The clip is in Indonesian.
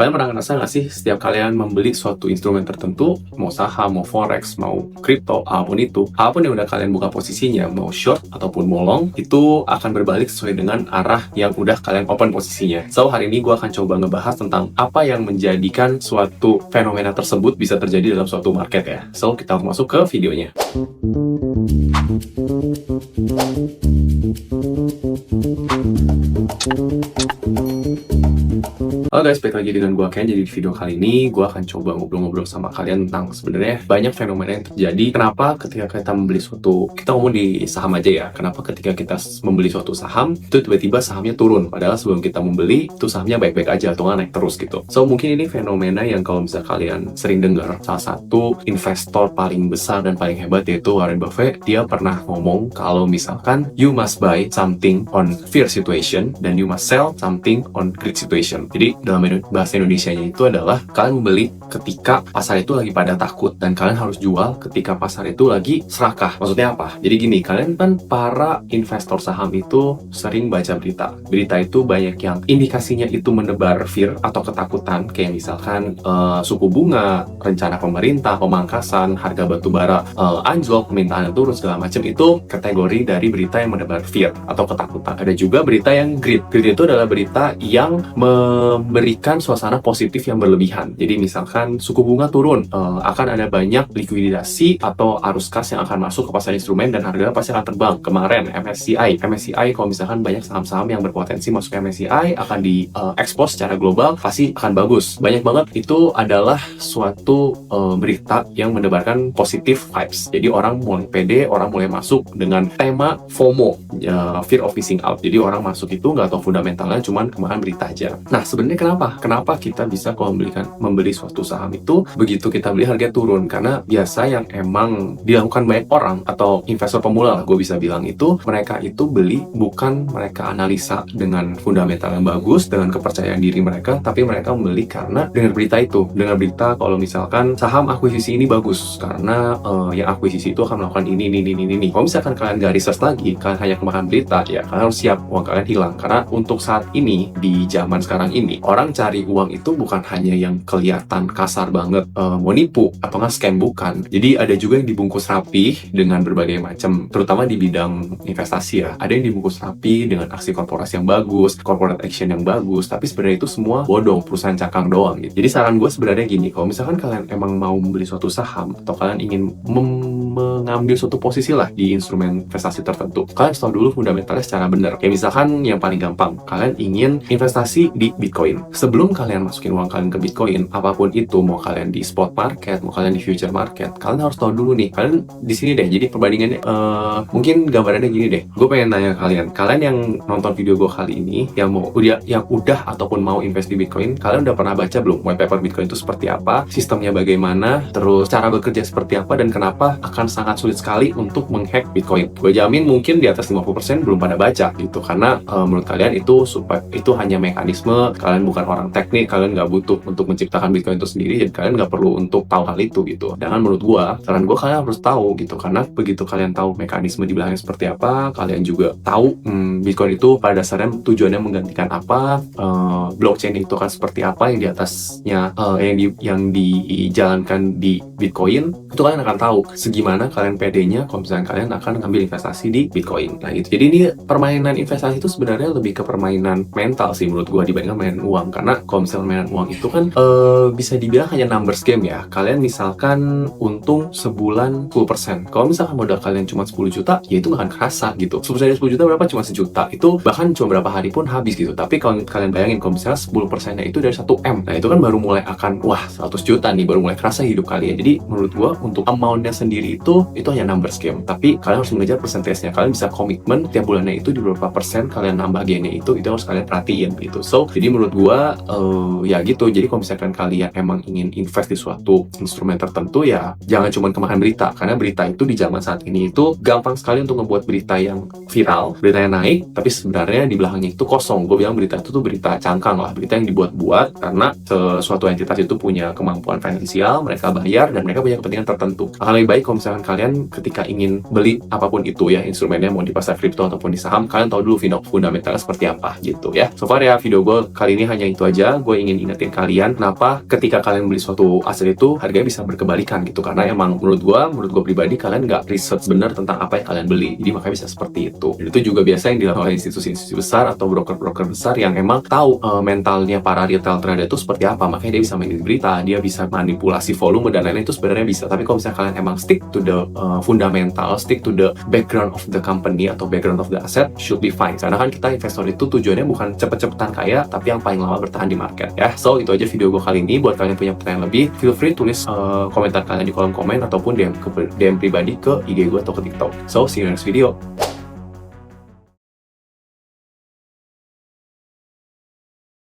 Kalian pernah ngerasa nggak sih setiap kalian membeli suatu instrumen tertentu, mau saham, mau forex, mau crypto, apapun yang udah kalian buka posisinya, mau short ataupun mau long, itu akan berbalik sesuai dengan arah yang udah kalian open posisinya. So, hari ini gue akan coba ngebahas tentang apa yang menjadikan suatu fenomena tersebut bisa terjadi dalam suatu market ya. So, kita masuk ke videonya. Halo guys, balik lagi dengan gue Ken. Jadi di video kali ini gue akan coba ngobrol-ngobrol sama kalian tentang sebenarnya banyak fenomena yang terjadi. Kenapa ketika kita membeli suatu, kita ngomong di saham aja ya, kenapa ketika kita membeli suatu saham itu tiba-tiba sahamnya turun, padahal sebelum kita membeli itu sahamnya baik-baik aja atau nggak naik terus gitu. So mungkin ini fenomena yang kalau misalnya kalian sering dengar, salah satu investor paling besar dan paling hebat yaitu Warren Buffett. Dia pernah ngomong kalau misalkan you must buy something on fear situation dan you must sell something on greed situation. Jadi dalam bahasa Indonesianya itu adalah kalian membeli ketika pasar itu lagi pada takut dan kalian harus jual ketika pasar itu lagi serakah. Maksudnya apa? Jadi gini, kalian kan para investor saham itu sering baca berita. Berita itu banyak yang indikasinya itu menebar fear atau ketakutan, kayak misalkan suku bunga, rencana pemerintah, pemangkasan, harga batu bara anjlok, permintaan turun, segala macam. Itu kategori dari berita yang menebar fear atau ketakutan. Ada juga berita yang greed. Greed itu adalah berita yang memberikan suasana positif yang berlebihan. Jadi misalkan suku bunga turun, akan ada banyak likuidasi atau arus kas yang akan masuk ke pasar instrumen dan harga pasti akan terbang. Kemarin MSCI kalau misalkan banyak saham-saham yang berpotensi masuk MSCI akan diekspos secara global, pasti akan bagus. Banyak banget. Itu adalah suatu berita yang menebarkan positive vibes. Jadi orang mulai pede, orang mulai masuk dengan tema FOMO, fear of missing out. Jadi orang masuk itu nggak tahu fundamentalnya, cuman kemarin berita aja. Nah, sebenarnya kenapa kita bisa kalau membeli suatu saham itu begitu kita beli harga turun? Karena biasa yang emang dilakukan banyak orang atau investor pemula lah, gue bisa bilang itu, mereka itu beli bukan mereka analisa dengan fundamental yang bagus, dengan kepercayaan diri mereka, tapi mereka membeli karena dengar berita itu, dengar berita kalau misalkan saham akuisisi ini bagus karena yang akuisisi itu akan melakukan ini. Kalau misalkan kalian gak research lagi, kalian hanya kemakan berita, ya kalian harus siap uang kalian hilang. Karena untuk saat ini, di zaman sekarang ini, orang cari uang itu bukan hanya yang kelihatan kasar banget mau nipu atau nggak scam, bukan. Jadi ada juga yang dibungkus rapi dengan berbagai macam, terutama di bidang investasi ya. Ada yang dibungkus rapi dengan aksi korporasi yang bagus, corporate action yang bagus, tapi sebenarnya itu semua bodong, perusahaan cangkang doang gitu. Jadi saran gue sebenarnya gini, kalau misalkan kalian emang mau membeli suatu saham atau kalian ingin mengambil suatu posisi lah di instrumen investasi tertentu, kalian harus tahu dulu fundamentalnya secara benar. Kayak misalkan yang paling gampang, kalian ingin investasi di Bitcoin. Sebelum kalian masukin uang kalian ke Bitcoin, apapun itu, mau kalian di spot market, mau kalian di future market, kalian harus tahu dulu nih, kalian di sini deh. Jadi perbandingannya mungkin gambarannya gini deh. Gue pengen nanya kalian yang nonton video gue kali ini, yang udah ataupun mau invest di Bitcoin, kalian udah pernah baca belum white paper Bitcoin itu seperti apa, sistemnya bagaimana, terus cara bekerja seperti apa, dan kenapa akan sangat sulit sekali untuk menghack Bitcoin? Gue jamin mungkin di atas 50% belum pada baca gitu, karena menurut kalian itu hanya mekanisme, kalian bukan orang teknik, kalian nggak butuh untuk menciptakan Bitcoin itu sendiri, jadi kalian nggak perlu untuk tahu hal itu gitu. Dan menurut gue, saran gue, kalian harus tahu gitu, karena begitu kalian tahu mekanisme di belakangnya seperti apa, kalian juga tahu Bitcoin itu pada dasarnya tujuannya menggantikan apa, blockchain itu kan seperti apa yang di atasnya, yang dijalankan di Bitcoin, itu kalian akan tahu segimana kalian pedenya kalau misalnya kalian akan ngambil investasi di Bitcoin. Nah gitu. Jadi ini permainan investasi itu sebenarnya lebih ke permainan mental sih menurut gue dibandingkan main uang. Karena kalau misalnya mainan uang itu kan bisa dibilang hanya numbers game ya. Kalian misalkan untung sebulan 10%. Kalau misalkan modal kalian cuma 10 juta, ya itu gak akan kerasa gitu. 10% dari 10 juta berapa? Cuma sejuta. Itu bahkan cuma berapa hari pun habis gitu. Tapi kalau kalian bayangin kalau misalnya 10%-nya itu dari 1M. Nah itu kan baru mulai akan, wah 100 juta nih, baru mulai kerasa hidup kalian. Jadi menurut gue untuk amount-nya sendiri itu hanya numbers game. Tapi kalian harus mengejar persentasenya. Kalian bisa komitmen tiap bulannya itu di berapa persen kalian nambah gainnya itu harus kalian perhatiin gitu. So jadi menurut gue ya gitu. Jadi kalau misalkan kalian emang ingin invest di suatu instrumen tertentu, ya jangan cuma kemakan berita, karena berita itu di zaman saat ini itu gampang sekali untuk ngebuat berita yang viral, berita yang naik, tapi sebenarnya di belakangnya itu kosong. Gue bilang berita itu tuh berita cangkang lah, berita yang dibuat-buat karena suatu entitas itu punya kemampuan finansial, mereka bayar dan mereka punya kepentingan tertentu. Akan lebih baik kalau misalkan kalian ketika ingin beli apapun itu ya instrumennya, mau di pasar kripto ataupun di saham, kalian tahu dulu fundamentalnya seperti apa gitu ya. So far ya video gue kali ini hanya itu aja, gue ingin ingetin kalian kenapa ketika kalian beli suatu aset itu harganya bisa berkebalikan gitu, karena emang menurut gue pribadi kalian nggak research benar tentang apa yang kalian beli, jadi makanya bisa seperti itu. Dan itu juga biasa yang dilakukan oleh institusi-institusi besar atau broker-broker besar yang emang tahu mentalnya para retail trader itu seperti apa, makanya dia bisa mainin berita, dia bisa manipulasi volume dan lain-lain, itu sebenarnya bisa. Tapi kalau misalnya kalian emang stick to the fundamental, stick to the background of the company atau background of the asset, should be fine. Karena kan kita investor itu tujuannya bukan cepet-cepetan kaya, tapi yang paling lama bertahan di market ya. So itu aja video gue kali ini. Buat kalian yang punya pertanyaan lebih, feel free tulis komentar kalian di kolom komen ataupun DM pribadi ke IG gue atau ke TikTok. So see you next video.